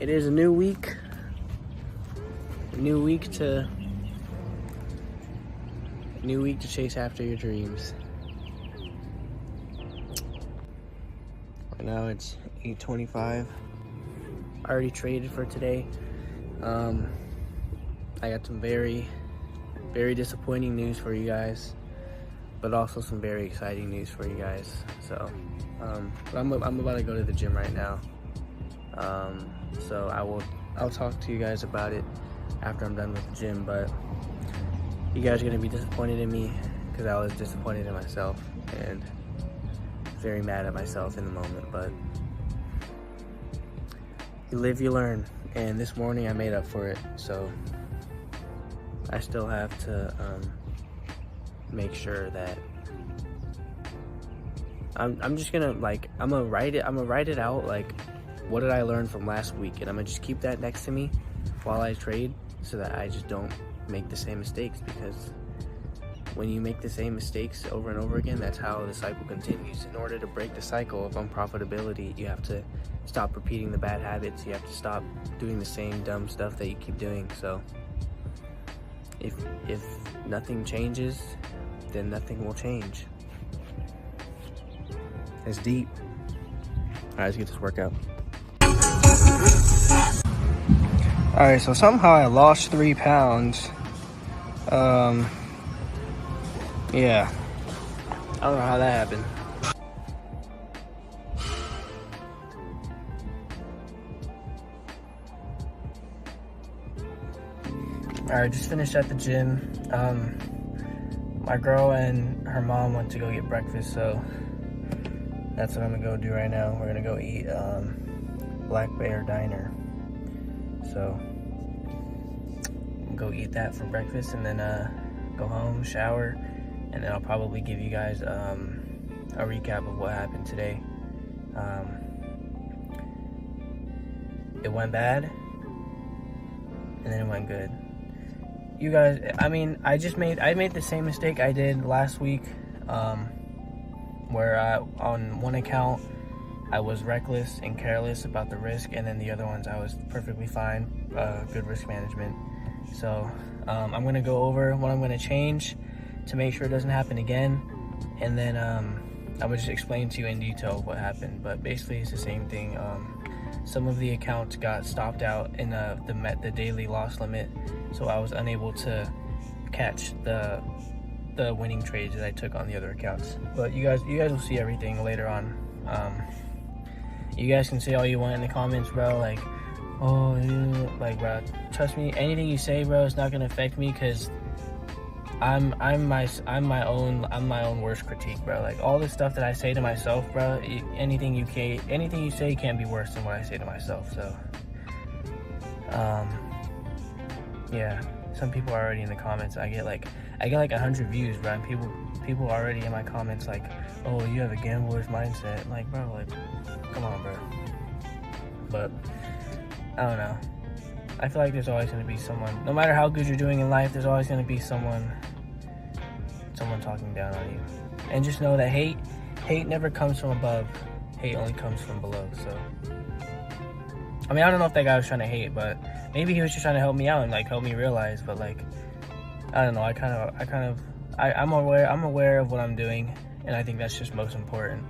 It is a new week. New week to chase after your dreams. Right now it's 8:25. I already traded for today. I got some very disappointing news for you guys, but also some very exciting news for you guys. So, I'm about to go to the gym right now. So I'll talk to you guys about it after I'm done with the gym. But you guys are gonna be disappointed in me because I was disappointed in myself and very mad at myself in the moment. But you live, you learn, and this morning I made up for it. So I still have to make sure that I'm just gonna I'm gonna write it out, like, what did I learn from last week, and I'm gonna just keep that next to me while I trade so that I just don't make the same mistakes, because when you make the same mistakes over and over again, that's how the cycle continues. In order to break the cycle of unprofitability, you have to stop repeating the bad habits. You have to stop doing the same dumb stuff that you keep doing. So if nothing changes, then nothing will change. It's deep. All right, let's get this workout. All right, so somehow I lost 3 pounds. Yeah, I don't know how that happened. All right, just finished at the gym. My girl and her mom went to go get breakfast, so that's what I'm gonna go do right now. We're gonna go eat Black Bear Diner. So go eat that for breakfast, and then go home, shower, and then I'll probably give you guys a recap of what happened today. It went bad, and then it went good. You guys, I mean, I made the same mistake I did last week, where on one account I was reckless and careless about the risk, and then the other ones I was perfectly fine, good risk management. So I'm gonna go over what I'm gonna change to make sure it doesn't happen again, and then I will just explain to you in detail what happened. But basically it's the same thing. Some of the accounts got stopped out in the daily loss limit, so I was unable to catch the winning trades that I took on the other accounts. But you guys will see everything later on. You guys can say all you want in the comments, bro, like, oh yeah, like, bro, trust me, anything you say, bro, it's not gonna affect me, because I'm my own worst critique, bro. Like, all the stuff that I say to myself, bro, anything you say can't be worse than what I say to myself. So yeah, some people are already in the comments. I get like 100 views, bro, and people are already in my comments like, oh, you have a gambler's mindset. Like, bro, like, come on, bro. But I don't know, I feel like there's always going to be someone, no matter how good you're doing in life, there's always going to be someone talking down on you. And just know that hate never comes from above. Hate only comes from below. So I mean, I don't know if that guy was trying to hate, but maybe he was just trying to help me out and like help me realize. But like, I don't know, I'm aware of what I'm doing, and I think that's just most important.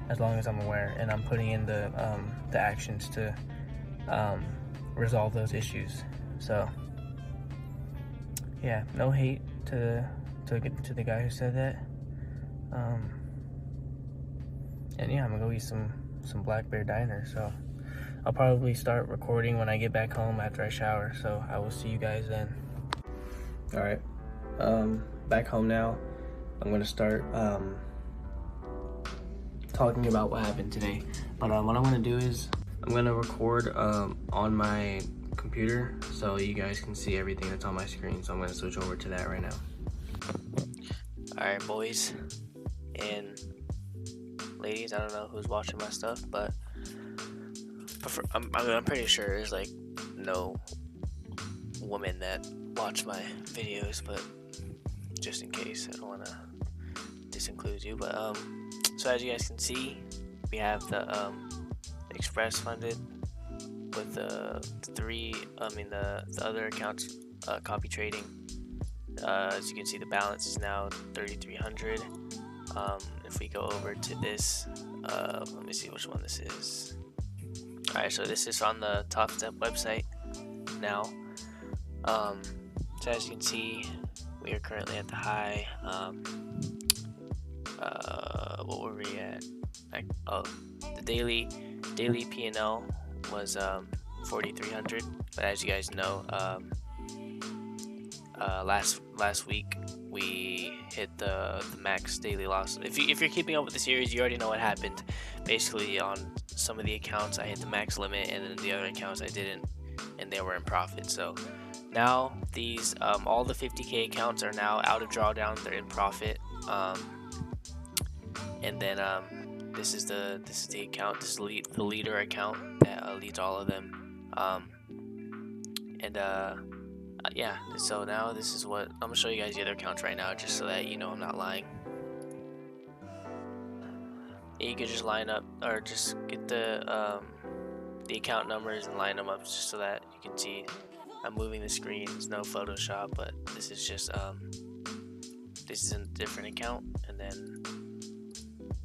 As long as I'm aware and I'm putting in the actions to resolve those issues. So yeah, no hate to the guy who said that. And yeah, I'm gonna go eat some Black Bear Diner. So I'll probably start recording when I get back home after I shower. So I will see you guys then. All right, back home now. I'm gonna start talking about what happened today. But what I'm gonna do is I'm gonna record on my computer so you guys can see everything that's on my screen. So I'm gonna switch over to that right now. All right, boys and ladies, I don't know who's watching my stuff, but I'm pretty sure there's like no women that watch my videos, but just in case, I don't want to disinclude you. But so as you guys can see, we have the express funded with the other accounts copy trading. As you can see, the balance is now 3,300. If we go over to this, let me see which one this is. Alright, so this is on the Top Step website now. So as you can see, we are currently at the high. What were we at? The daily P&L was 4,300. But as you guys know, last week we hit the max daily loss. If you're keeping up with the series, you already know what happened. Basically, on some of the accounts I hit the max limit, and then the other accounts I didn't, and they were in profit. So now these all the 50k accounts are now out of drawdown. They're in profit. And then this is the account. This is the leader account that leads all of them. Yeah, so now this is what I'm gonna show you guys the other accounts right now, just so that you know I'm not lying. You could just line up, or just get the account numbers and line them up, just so that you can see. I'm moving the screen. It's no Photoshop, but this is just this is a different account, and then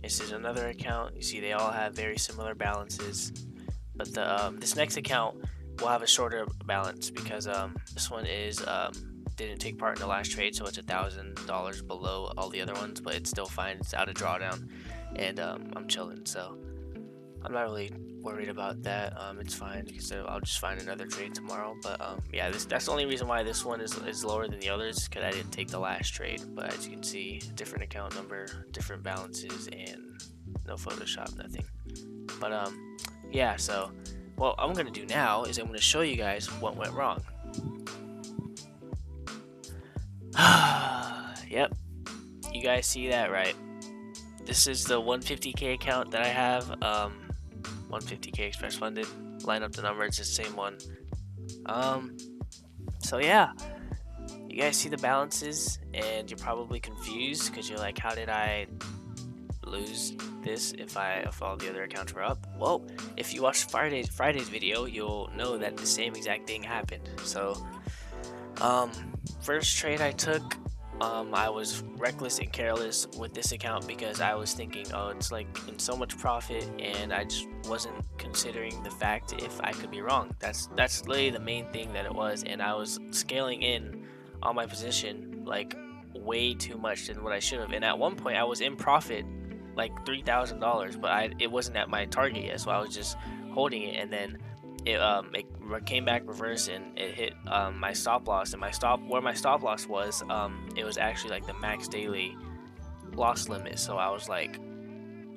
this is another account. You see, they all have very similar balances, but the this next account will have a shorter balance because this one is didn't take part in the last trade, so it's $1,000 below all the other ones, but it's still fine. It's out of drawdown, and I'm chilling, so I'm not really worried about that. It's fine because I'll just find another trade tomorrow. But yeah, that's the only reason why this one is lower than the others, because I didn't take the last trade. But as you can see, different account number, different balances, and no Photoshop, nothing. But yeah, so what I'm gonna do now is I'm gonna show you guys what went wrong. Yep, you guys see that, right? This is the 150k account that I have. 150k express funded. Line up the number, it's the same one. So yeah, you guys see the balances, and you're probably confused because you're like, how did I lose this if all the other accounts were up? Well, if you watched Friday's video, you'll know that the same exact thing happened. So first trade I took, I was reckless and careless with this account because I was thinking, oh, it's like in so much profit, and I just wasn't considering the fact if I could be wrong. That's literally the main thing that it was, and I was scaling in on my position like way too much than what I should have. And at one point I was in profit like $3,000, but it wasn't at my target yet, so I was just holding it, and then it came back reverse, and it hit my stop loss, and where my stop loss was, it was actually like the max daily loss limit. So I was like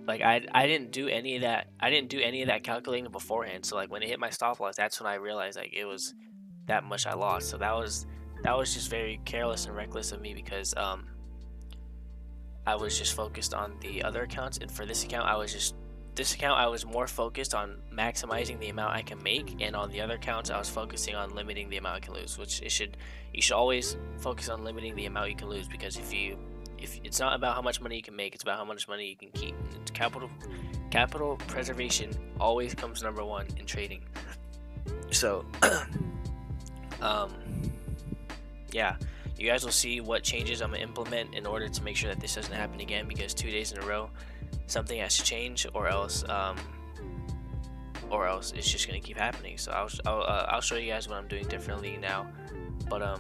I didn't do any of that calculating beforehand. So like when it hit my stop loss, that's when I realized like it was that much I lost. So that was just very careless and reckless of me, because I was just focused on the other accounts, and for this account I was more focused on maximizing the amount I can make, and on the other accounts I was focusing on limiting the amount I can lose, which you should always focus on limiting the amount you can lose, because if it's not about how much money you can make, it's about how much money you can keep. Capital preservation always comes number one in trading. So yeah, you guys will see what changes I'm gonna implement in order to make sure that this doesn't happen again, because 2 days in a row something has to change, or else it's just gonna keep happening. So I'll show you guys what I'm doing differently now. But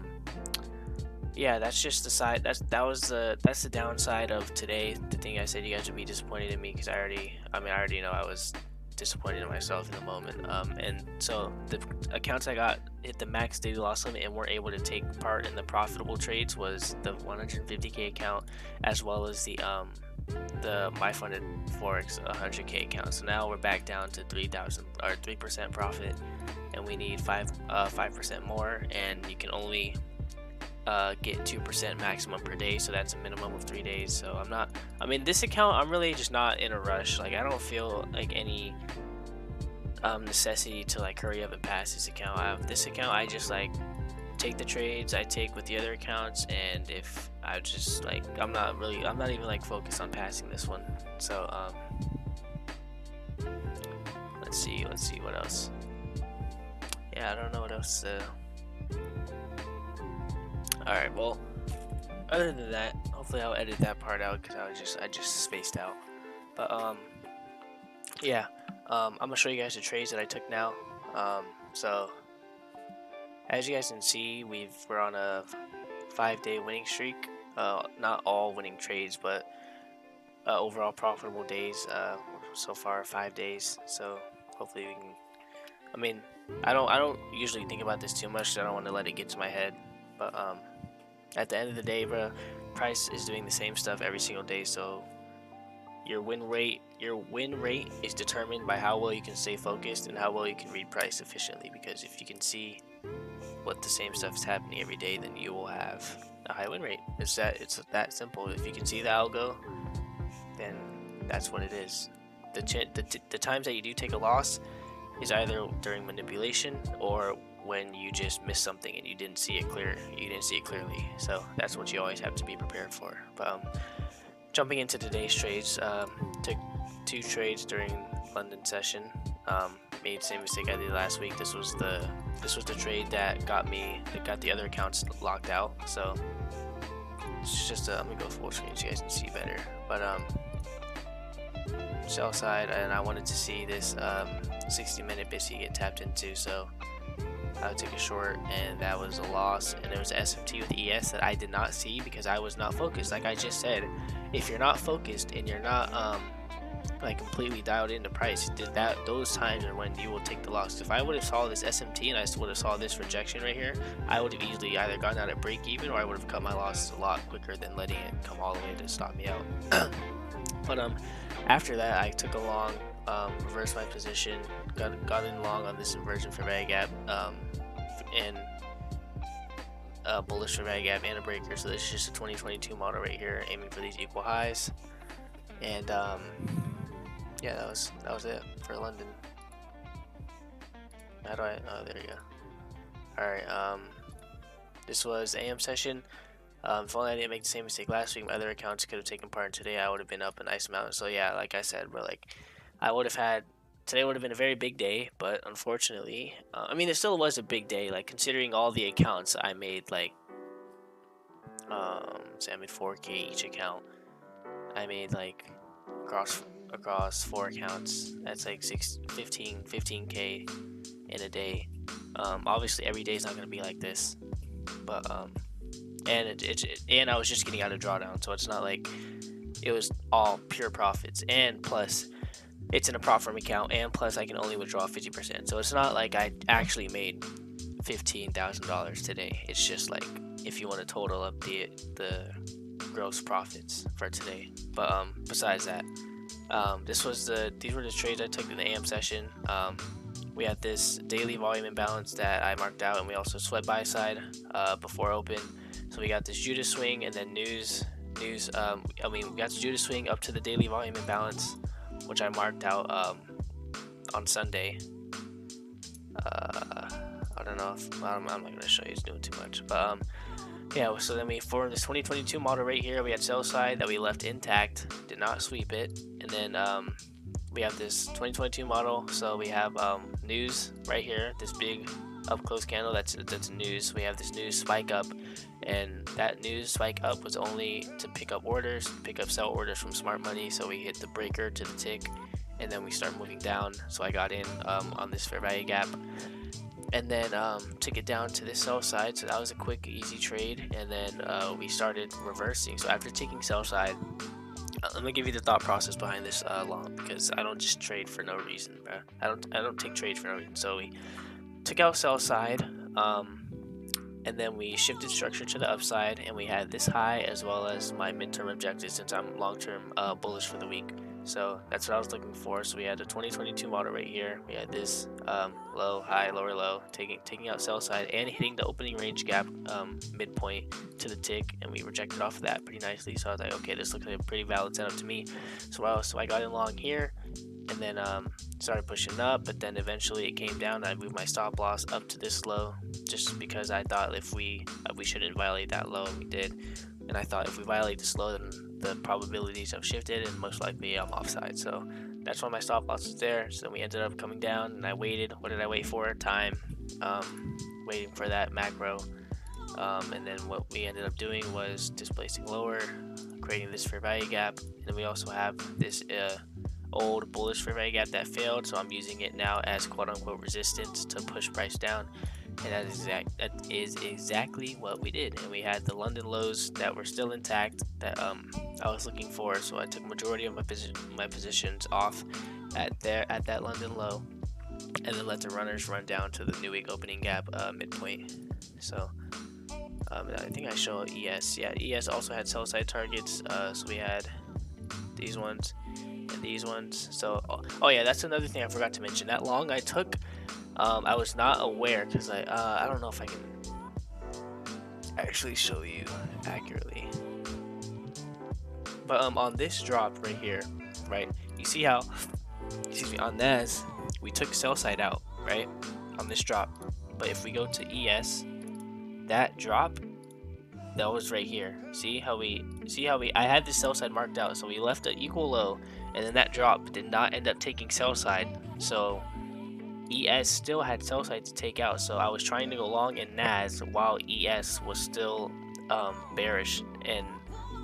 yeah, that's just the side. That's the downside of today. The thing I said you guys would be disappointed in me, because I already know I was disappointed in myself in the moment. And so the accounts I got hit the max daily loss limit and weren't able to take part in the profitable trades was the 150k account, as well as the my funded forex 100k account. So now we're back down to 3% profit, and we need 5% more, and you can only get 2% maximum per day, so that's a minimum of 3 days. So this account, I'm really just not in a rush. Like, I don't feel like any necessity to like hurry up and pass this account. This account I just like take the trades I take with the other accounts, and if I just like, I'm not even like focused on passing this one. So let's see what else. yeah, I don't know what else to. All right, well, other than that, hopefully I'll edit that part out because I just spaced out. But yeah, I'm gonna show you guys the trades that I took now. So as you guys can see, we're on a 5-day winning streak. Not all winning trades, but overall profitable days. So far 5 days. So hopefully we can. I mean, I don't usually think about this too much. So I don't want to let it get to my head. But at the end of the day, bro, price is doing the same stuff every single day. So your win rate is determined by how well you can stay focused and how well you can read price efficiently. Because if you can see what the same stuff is happening every day, then you will have a high win rate. It's that simple. If you can see the algo, then that's what it is. The times that you do take a loss is either during manipulation or when you just missed something and you didn't see it clearly. So that's what you always have to be prepared for. But jumping into today's trades, took 2 trades during London session. Made the same mistake I did last week. This was the trade that got the other accounts locked out. So it's just I'm gonna go full screen so you guys can see better. But sell side, and I wanted to see this 60-minute BISI get tapped into, so I took a short, and that was a loss. And there was an SMT with ES that I did not see because I was not focused. Like I just said, if you're not focused and you're not like completely dialed into price, those times are when you will take the loss. If I would have saw this SMT and I would have saw this rejection right here, I would have easily either gotten out at break even, or I would have cut my losses a lot quicker than letting it come all the way to stop me out. But after that, I took a long, reversed my position, got in long on this inversion for value gap, and bullish for value gap and a breaker. So this is just a 2022 model right here, aiming for these equal highs. And yeah, that was it for London. How do I? Oh, there you go. All right. This was AM session. If only I didn't make the same mistake last week, my other accounts could have taken part in today. I would have been up a nice amount. So yeah, like I said, bro, like today would have been a very big day, but unfortunately, I mean, it still was a big day. Like considering all the accounts I made, like, say I made 4K each account. I made like across 4 accounts. That's like 15K in a day. Obviously every day is not gonna be like this, but and I was just getting out of drawdown, so it's not like it was all pure profits. And plus, it's in a prop firm account, and plus I can only withdraw 50%. So it's not like I actually made $15,000 today. It's just like if you want to total up the gross profits for today. But besides that, these were the trades I took in the AM session. We had this daily volume imbalance that I marked out, and we also sweat buy side before open. So we got this Judas swing, and then news. We got the Judas swing up to the daily volume imbalance, which I marked out on Sunday. I don't know if I'm not gonna show you, it's doing too much, but yeah. So then we formed this 2022 model right here. We had sell side that we left intact, did not sweep it, and then we have this 2022 model. So we have news right here, this big up close candle, that's news. We have this news spike up, and that news spike up was only to pick up sell orders from smart money. So we hit the breaker to the tick, and then we start moving down. So I got in on this fair value gap, and then took it down to the sell side. So that was a quick, easy trade, and then we started reversing. So after taking sell side, let me give you the thought process behind this long, because I don't just trade for no reason, bro. I don't take trades for no reason. So we took out sell side, and then we shifted structure to the upside, and we had this high as well as my midterm objective, since I'm long-term bullish for the week. So that's what I was looking for. So we had a 2022 model right here. We had this low, high, lower, low, taking out sell side and hitting the opening range gap midpoint to the tick, and we rejected off of that pretty nicely. So I was like, okay, this looks like a pretty valid setup to me. So I got in long here, and then started pushing up, but then eventually it came down. I moved my stop loss up to this low, just because I thought if we shouldn't violate that low, and we did. And I thought if we violate this low, then the probabilities have shifted, and most likely I'm offside. So that's why my stop loss was there. So we ended up coming down, and I waited. What did I wait for? Time. waiting for that macro. And then what we ended up doing was displacing lower, creating this fair value gap. And then we also have this old bullish fair value gap that failed, so I'm using it now as quote-unquote resistance to push price down. And that is exactly what we did. And we had the London lows that were still intact that I was looking for, so I took majority of my positions off at that London low, and then let the runners run down to the new week opening gap midpoint. So I think I show ES. Yeah, ES also had sell side targets, so we had these ones and these ones. So oh yeah, that's another thing I forgot to mention. That long I took, I was not aware, because I don't know if I can actually show you accurately, but on this drop right here, right, you see how, excuse me, on NAS we took sell side out, right, on this drop. But if we go to ES, that drop that was right here, see how I had the sell side marked out, so we left an equal low, and then that drop did not end up taking sell side, so ES still had sell side to take out. So I was trying to go long in NAS while ES was still bearish and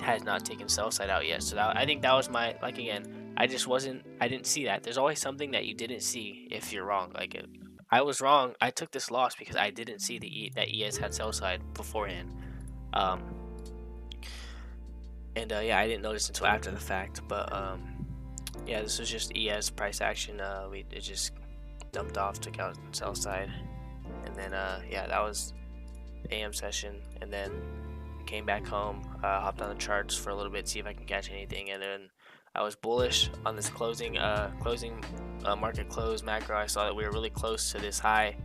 has not taken sell side out yet. So I think that was my, like, again, I didn't see that. There's always something that you didn't see if you're wrong. Like, I was wrong. I took this loss because I didn't see that ES had sell side beforehand. Yeah, I didn't notice until after the fact. But yeah, this was just ES price action. It just dumped off, took out sell side, and then yeah, that was AM session. And then came back home, hopped on the charts for a little bit, see if I can catch anything, and then I was bullish on this closing market close macro. I saw that we were really close to this high,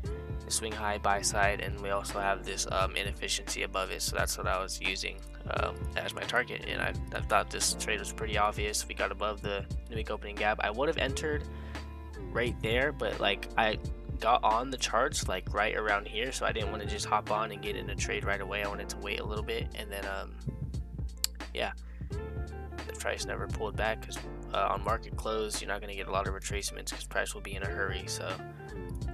the swing high buy side, and we also have this inefficiency above it, so that's what I was using as my target. And I thought this trade was pretty obvious. We got above the new week opening gap. I would have entered right there, but like I got on the charts like right around here, so I didn't want to just hop on and get in a trade right away. I wanted to wait a little bit, and then yeah, the price never pulled back, because on market close you're not going to get a lot of retracements because price will be in a hurry. So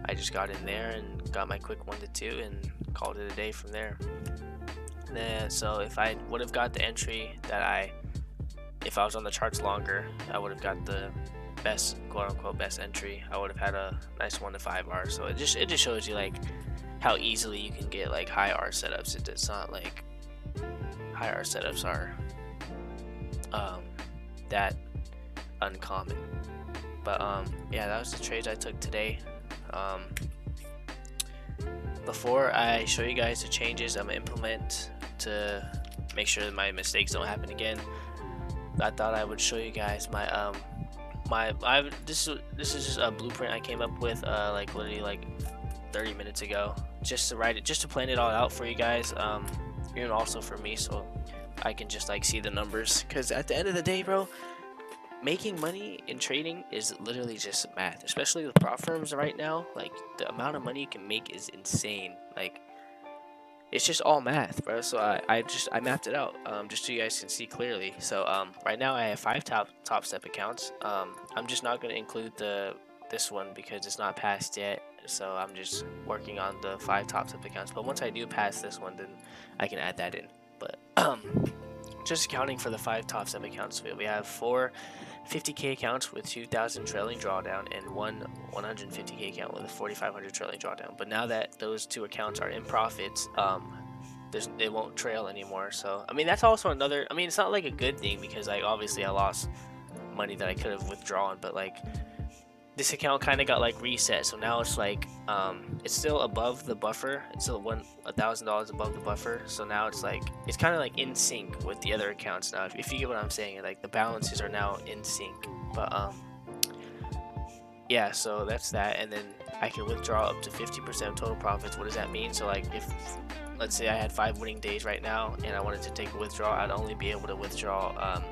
I just got in there and got my quick 1 to 2 and called it a day from there. And then, so if I would have got the entry that if I was on the charts longer, I would have got the best, quote unquote, best entry. I would have had a nice 1 to 5 R. So it just shows you like how easily you can get like high R setups. It's not like high R setups are that uncommon. But yeah, that was the trades I took today. Before I show you guys the changes I'm gonna implement to make sure that my mistakes don't happen again, I thought I would show you guys my this is just a blueprint I came up with like literally like 30 minutes ago, just to plan it all out for you guys, and also for me, so I can just like see the numbers. Because at the end of the day, bro, making money in trading is literally just math, especially with prop firms right now. Like, the amount of money you can make is insane. Like, it's just all math, bro. So I mapped it out just so you guys can see clearly. So right now I have 5 top step accounts. I'm just not going to include this one because it's not passed yet. So I'm just working on the 5 top step accounts. But once I do pass this one, then I can add that in. But just accounting for the 5 top step accounts, we have 4 50k accounts with 2,000 trailing drawdown and 1 150k account with a 4,500 trailing drawdown. But now that those 2 accounts are in profits, it won't trail anymore. So I mean, that's also another, I mean, it's not like a good thing, because like obviously I lost money that I could have withdrawn, but like this account kind of got like reset, so now it's like it's still above the buffer. It's still $1,000 above the buffer, so now it's like it's kind of like in sync with the other accounts now, if you get what I'm saying. Like the balances are now in sync. But yeah, so that's that. And then I can withdraw up to 50% of total profits. What does that mean? So like, if let's say I had 5 winning days right now and I wanted to take a withdrawal, I'd only be able to withdraw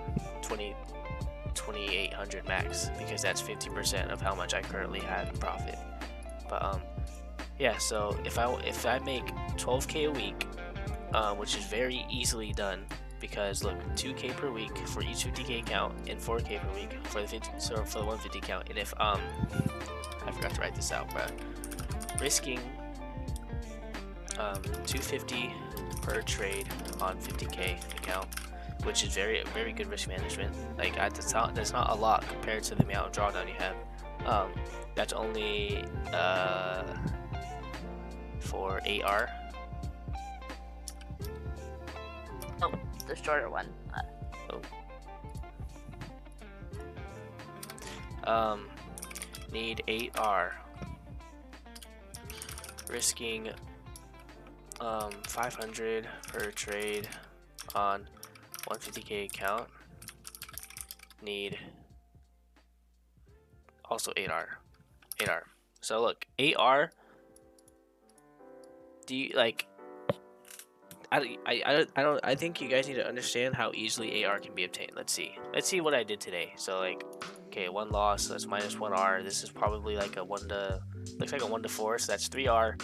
2,800 max, because that's 50% of how much I currently have in profit. But yeah, so if I make 12k a week, which is very easily done, because look, 2k per week for each 50k account and 4k per week for the 150 account. And if I forgot to write this out, but risking 250 per trade on 50k account, which is very good risk management. Like that's not a lot compared to the amount of drawdown you have. That's only for AR. Oh, the shorter one. Need 8R. Risking 500 per trade on 150k account. Need also 8R. So look, 8R. Do you like? I think you guys need to understand how easily AR can be obtained. Let's see what I did today. So like, okay, 1 loss, so that's -1R. This is probably like a 1 to, looks like a 1 to 4, so that's 3R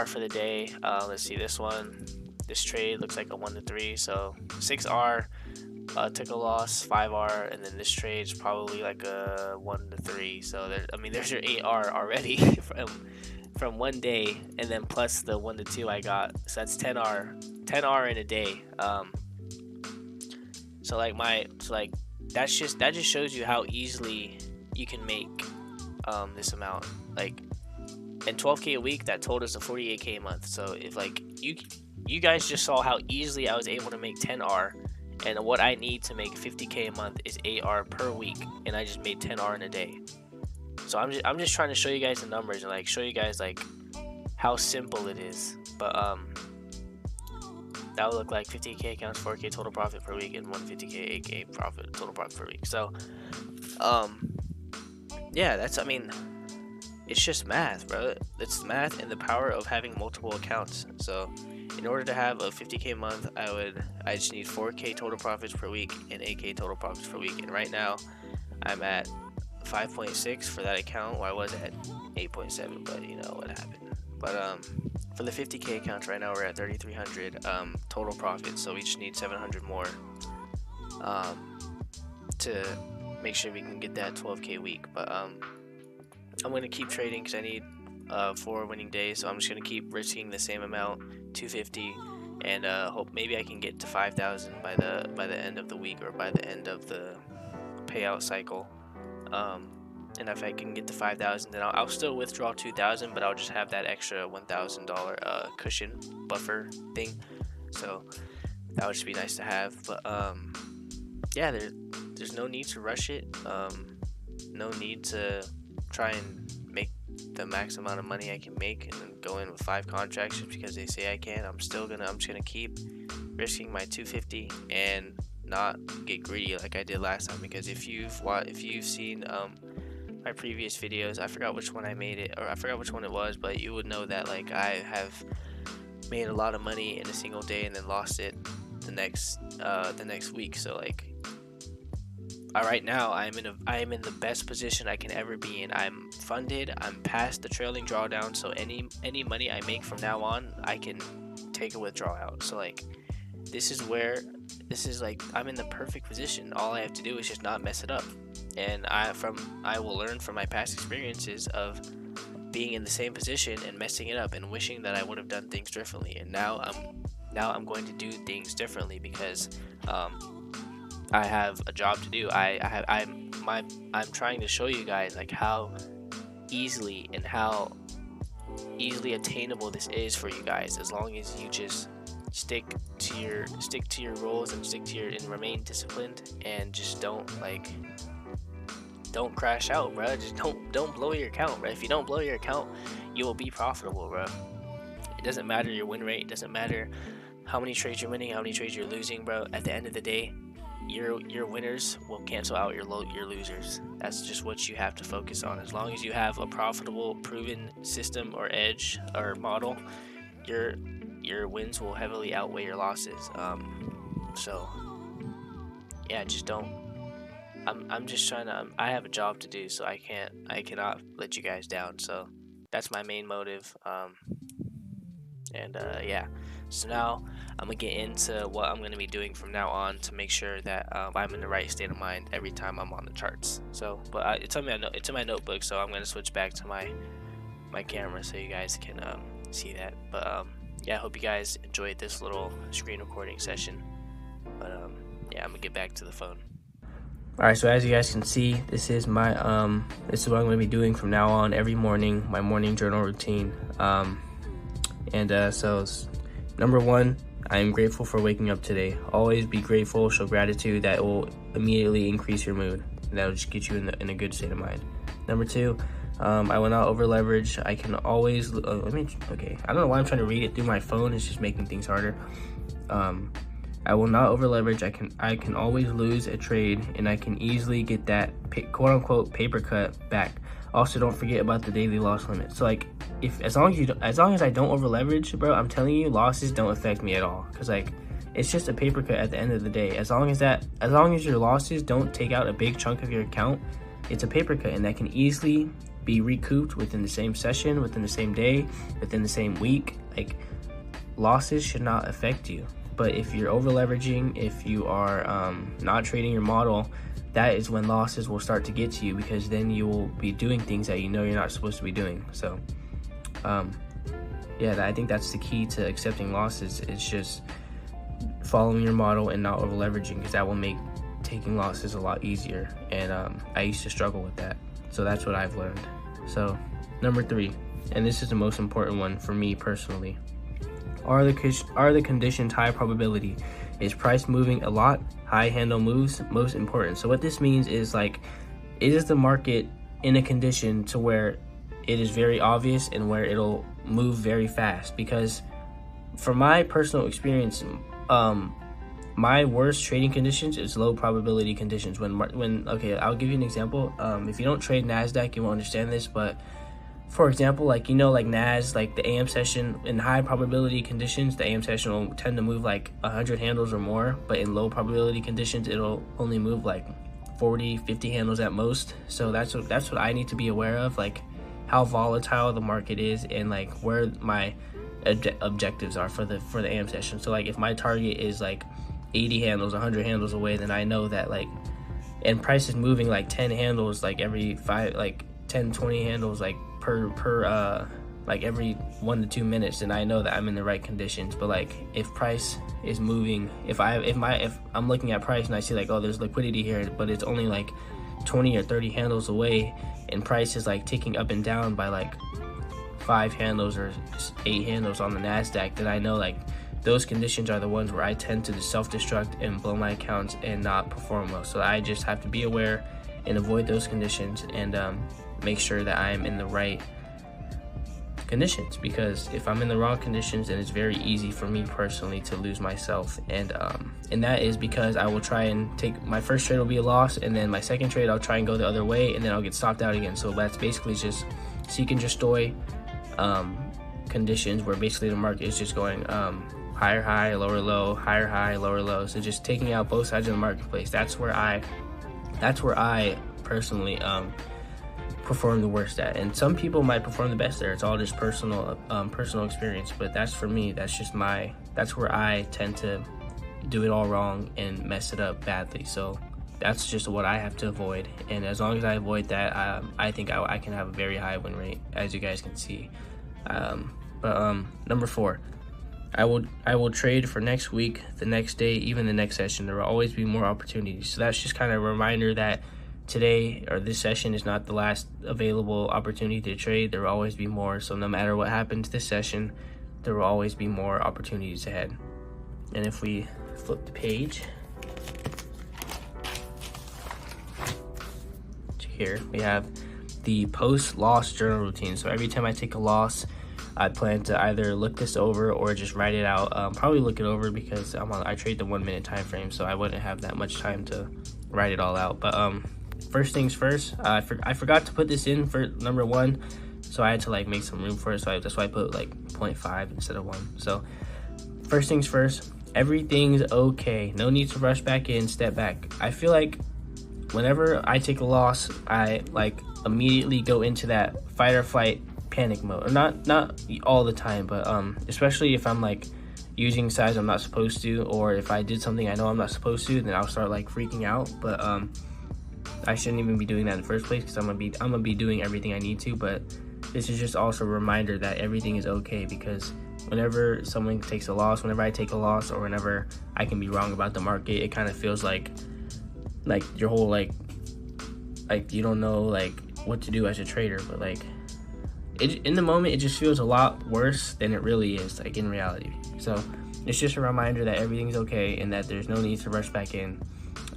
for the day. Let's see this one. This trade looks like a 1 to 3, so 6R. Took a loss, 5R, and then this trade's probably like a 1 to 3. So there, I mean, there's your 8R already from one day, and then plus the 1 to 2 I got, so that's 10R in a day. So that just shows you how easily you can make this amount. Like, and 12k a week, that told us a 48k a month. So if like you guys just saw how easily I was able to make 10R, and what I need to make 50k a month is 8R per week, and I just made 10R in a day. So I'm just trying to show you guys the numbers and like show you guys like how simple it is. But that would look like 50k accounts, 4k total profit per week, and 150k 8k profit total profit per week. So yeah, that's, I mean, it's just math, bro. It's math and the power of having multiple accounts. So in order to have a 50k month, I just need 4k total profits per week and 8k total profits per week. And right now I'm at 5.6 for that account, where I was at 8.7, but you know what happened. But for the 50k accounts right now, we're at 3,300 total profit, so we just need 700 more to make sure we can get that 12k week. But I'm gonna keep trading because I need 4 winning days, so I'm just gonna keep risking the same amount, 250, and hope maybe I can get to 5,000 by the end of the week, or by the end of the payout cycle. And if I can get to 5,000, then I'll still withdraw 2,000, but I'll just have that extra $1,000 cushion buffer thing. So that would just be nice to have. But yeah, there's no need to rush it. No need to try and make the max amount of money I can make and then go in with 5 contracts just because they say I can. I'm just gonna keep risking my 250 and not get greedy like I did last time. Because if you've seen my previous videos, I forgot which one I made it, or I forgot which one it was, but you would know that like I have made a lot of money in a single day and then lost it the next week. So like right now I am in the best position I can ever be in. I'm funded, I'm past the trailing drawdown, so any money I make from now on, I can take a withdrawal out. So like this is like I'm in the perfect position. All I have to do is just not mess it up. And I will learn from my past experiences of being in the same position and messing it up and wishing that I would have done things differently. And now I'm going to do things differently because I have a job to do. I'm trying to show you guys like how easily attainable this is for you guys, as long as you just stick to your rules and remain disciplined, and just don't crash out, bro. Just don't blow your account, bro. If you don't blow your account, you will be profitable, bro. It doesn't matter your win rate. It doesn't matter how many trades you're winning, how many trades you're losing, bro. At the end of the day, your winners will cancel out your losers. That's just what you have to focus on. As long as you have a profitable, proven system or edge or model, your wins will heavily outweigh your losses. So yeah, just don't. I'm just trying to. I have a job to do, so I cannot let you guys down. So that's my main motive. Yeah. So now I'm gonna get into what I'm gonna be doing from now on to make sure that I'm in the right state of mind every time I'm on the charts. So, but it's in my notebook, so I'm gonna switch back to my my camera so you guys can see that. But yeah, I hope you guys enjoyed this little screen recording session. But yeah, I'm gonna get back to the phone. Alright, so as you guys can see, this is my this is what I'm gonna be doing from now on every morning, my morning journal routine. So number one, I am grateful for waking up today. Always be grateful, show gratitude. That will immediately increase your mood. And that will just get you in a good state of mind. Number two, I will not over leverage. I can always, okay, I don't know why I'm trying to read it through my phone. It's just making things harder. I will not over leverage. I can always lose a trade, and I can easily get that quote unquote paper cut back. Also, don't forget about the daily loss limit. So like, as long as I don't over leverage, bro, I'm telling you, losses don't affect me at all. Cause like, it's just a paper cut at the end of the day. As long as your losses don't take out a big chunk of your account, it's a paper cut, and that can easily be recouped within the same session, within the same day, within the same week. Like, losses should not affect you. But if you're over leveraging, if you are not trading your model, that is when losses will start to get to you, because then you will be doing things that you know you're not supposed to be doing. So yeah, I think that's the key to accepting losses. It's just following your model and not over leveraging, because that will make taking losses a lot easier. And I used to struggle with that, so that's what I've learned. So number three, and this is the most important one for me personally, are the conditions high probability? Is price moving a lot? High handle moves most important. So what this means is, like, is the market in a condition to where it is very obvious and where it'll move very fast? Because from my personal experience, my worst trading conditions is low probability conditions. Okay, I'll give you an example. If you don't trade NASDAQ, you won't understand this, but for example, like, you know, like NAS, like the AM session, in high probability conditions, the AM session will tend to move like 100 handles or more, but in low probability conditions, it'll only move like 40, 50 handles at most. So that's what I need to be aware of, like how volatile the market is, and like where my objectives are for the AM session. So like, if my target is like 80 handles, 100 handles away, then I know that, like, and price is moving like 10 handles, like every 10, 20 handles, like per like every 1 to 2 minutes, then I know that I'm in the right conditions. But like, if price is moving, if I'm looking at price and I see like, oh, there's liquidity here, but it's only like 20 or 30 handles away, and price is like ticking up and down by like 5 handles or 8 handles on the NASDAQ, then I know like those conditions are the ones where I tend to self-destruct and blow my accounts and not perform well. So I just have to be aware and avoid those conditions, and make sure that I'm in the right conditions, because if I'm in the wrong conditions, then it's very easy for me personally to lose myself. And that is because I will try and take my first trade will be a loss, and then my second trade I'll try and go the other way, and then I'll get stopped out again. So that's basically just seek and destroy conditions, where basically the market is just going higher high, lower low, higher high, lower low. So just taking out both sides of the marketplace. That's where I personally perform the worst at. And some people might perform the best there. It's all just personal experience. But that's, for me, that's where I tend to do it all wrong and mess it up badly. So that's just what I have to avoid. And as long as I avoid that, I think I can have a very high win rate, as you guys can see. Number 4, I will trade for next week, the next day, even the next session. There will always be more opportunities. So that's just kind of a reminder that today, or this session, is not the last available opportunity to trade. There will always be more. So no matter what happens this session, there will always be more opportunities ahead. And if we flip the page to here, we have the post-loss journal routine. So every time I take a loss, I plan to either look this over or just write it out. Probably look it over, because I trade the 1 minute time frame, so I wouldn't have that much time to write it all out. But first things first, I forgot to put this in for number 1, so I had to like make some room for it. So that's why I put like 0.5 instead of 1. So first things first, everything's okay. No need to rush back in, step back. I feel like whenever I take a loss, I like immediately go into that fight or flight panic mode. Or not all the time, but especially if I'm like using size I'm not supposed to, or if I did something I know I'm not supposed to, then I'll start like freaking out. But I shouldn't even be doing that in the first place, because I'm gonna be doing everything I need to. But this is just also a reminder that everything is okay, because whenever someone takes a loss, whenever I take a loss, or whenever I can be wrong about the market, it kind of feels like your whole like you don't know like what to do as a trader. But like in the moment, it just feels a lot worse than it really is, like in reality. So it's just a reminder that everything's okay and that there's no need to rush back in,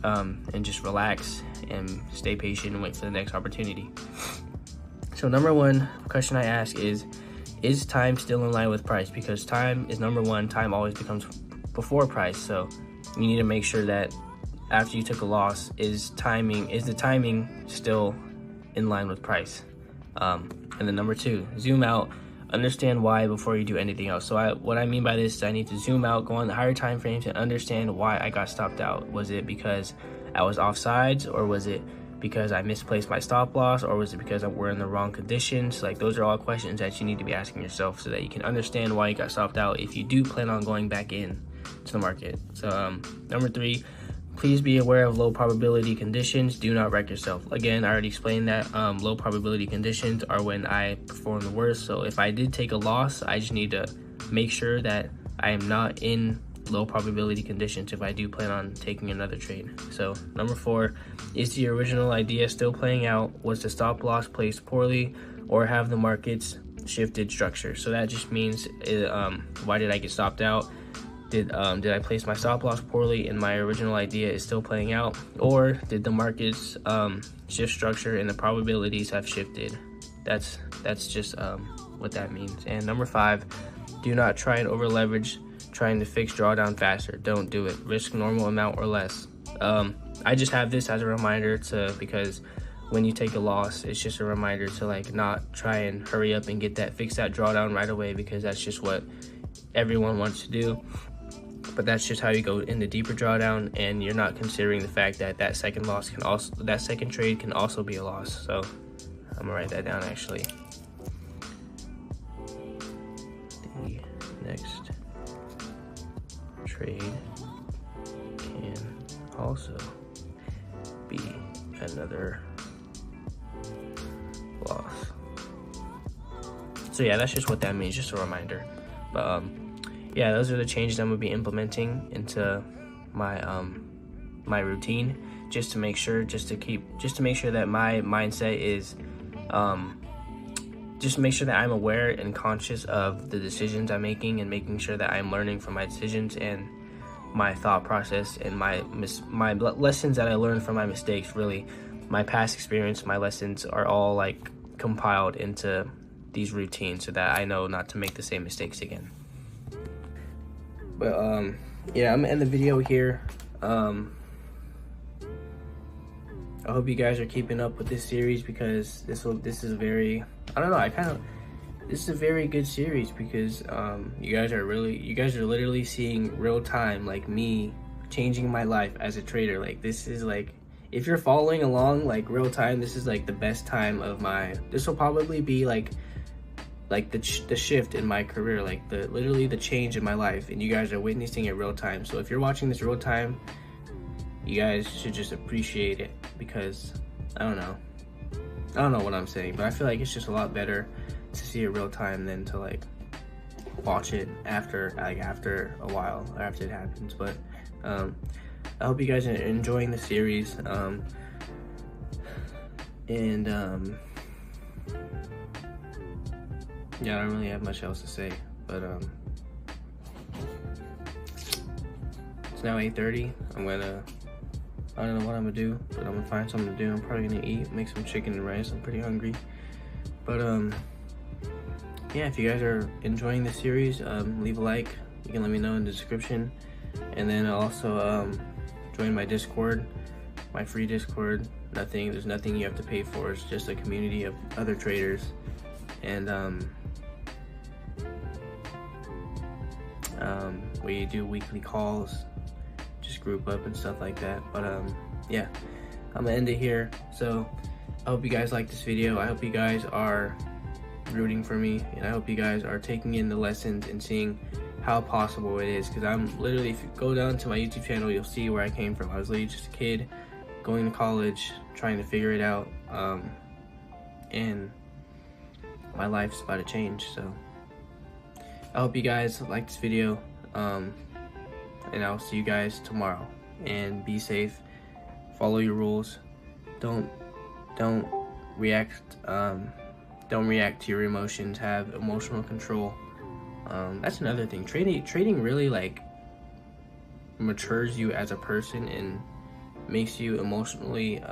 and just relax and stay patient and wait for the next opportunity. So number one question I ask is time still in line with price? Because time is number one. Time always becomes before price. So you need to make sure that after you took a loss, is the timing still in line with price? And then number two, zoom out, understand why before you do anything else. So what I mean by this is I need to zoom out, go on the higher time frames, and understand why I got stopped out. Was it because I was offsides, or was it because I misplaced my stop loss, or was it because we're in the wrong conditions? Like, those are all questions that you need to be asking yourself so that you can understand why you got stopped out if you do plan on going back in to the market. So number three, please be aware of low probability conditions. Do not wreck yourself. Again, I already explained that low probability conditions are when I perform the worst. So if I did take a loss, I just need to make sure that I am not in low probability conditions if I do plan on taking another trade. So number four, is the original idea still playing out? Was the stop loss placed poorly, or have the markets shifted structure? So that just means why did I get stopped out? Did I place my stop loss poorly and my original idea is still playing out, or did the markets shift structure and the probabilities have shifted? That's just what that means. And number five, do not try and over leverage trying to fix drawdown faster. Don't do it. Risk normal amount or less. I just have this as a reminder because when you take a loss, it's just a reminder to like not try and hurry up and fix that drawdown right away, because that's just what everyone wants to do. But that's just how you go into deeper drawdown, and you're not considering the fact that that second trade can also be a loss. So I'm gonna write that down actually. The next trade can also be another loss. So yeah, that's just what that means, just a reminder. But yeah, those are the changes I'm gonna be implementing into my my routine, just to make sure that my mindset is just make sure that I'm aware and conscious of the decisions I'm making, and making sure that I'm learning from my decisions and my thought process and my lessons that I learned from my mistakes. Really, my past experience, my lessons are all like compiled into these routines so that I know not to make the same mistakes again. But yeah, I'm gonna end the video here. I hope you guys are keeping up with this series, because this is a very, this is a very good series, because you guys are literally seeing real time, like, me changing my life as a trader. Like, this is like, if you're following along like real time, this is like the best time of this will probably be like the shift in my career, like literally the change in my life, and you guys are witnessing it real time. So if you're watching this real time, you guys should just appreciate it, because I don't know what I'm saying, but I feel like it's just a lot better to see it real time than to like watch it after a while, or after it happens. But I hope you guys are enjoying the series, and yeah, I don't really have much else to say, but it's now 8:30. I don't know what I'm gonna do, but I'm gonna find something to do. I'm probably gonna eat, make some chicken and rice. I'm pretty hungry. But yeah, if you guys are enjoying the series, leave a like. You can let me know in the description, and then also join my Discord, my free Discord. There's nothing you have to pay for. It's just a community of other traders, and we do weekly calls, just group up and stuff like that. But yeah, I'm gonna end it here. So I hope you guys like this video. I hope you guys are rooting for me, and I hope you guys are taking in the lessons and seeing how possible it is, because I'm literally, if you go down to my YouTube channel, you'll see where I came from. I was literally just a kid going to college, trying to figure it out, and my life's about to change. So I hope you guys like this video, and I'll see you guys tomorrow. And be safe, follow your rules, don't react to your emotions, have emotional control. That's another thing. Trading really like matures you as a person and makes you emotionally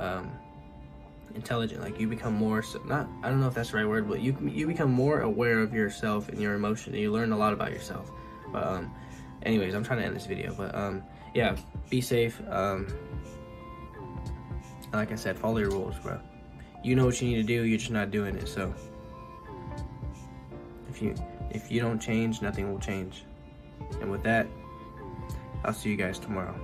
intelligent. Like you become more, I don't know if that's the right word, but you become more aware of yourself and your emotion, and you learn a lot about yourself. But anyways, I'm trying to end this video, but yeah, be safe. Like I said, follow your rules, bro. You know what you need to do, you're just not doing it. So if you don't change, nothing will change. And with that, I'll see you guys tomorrow.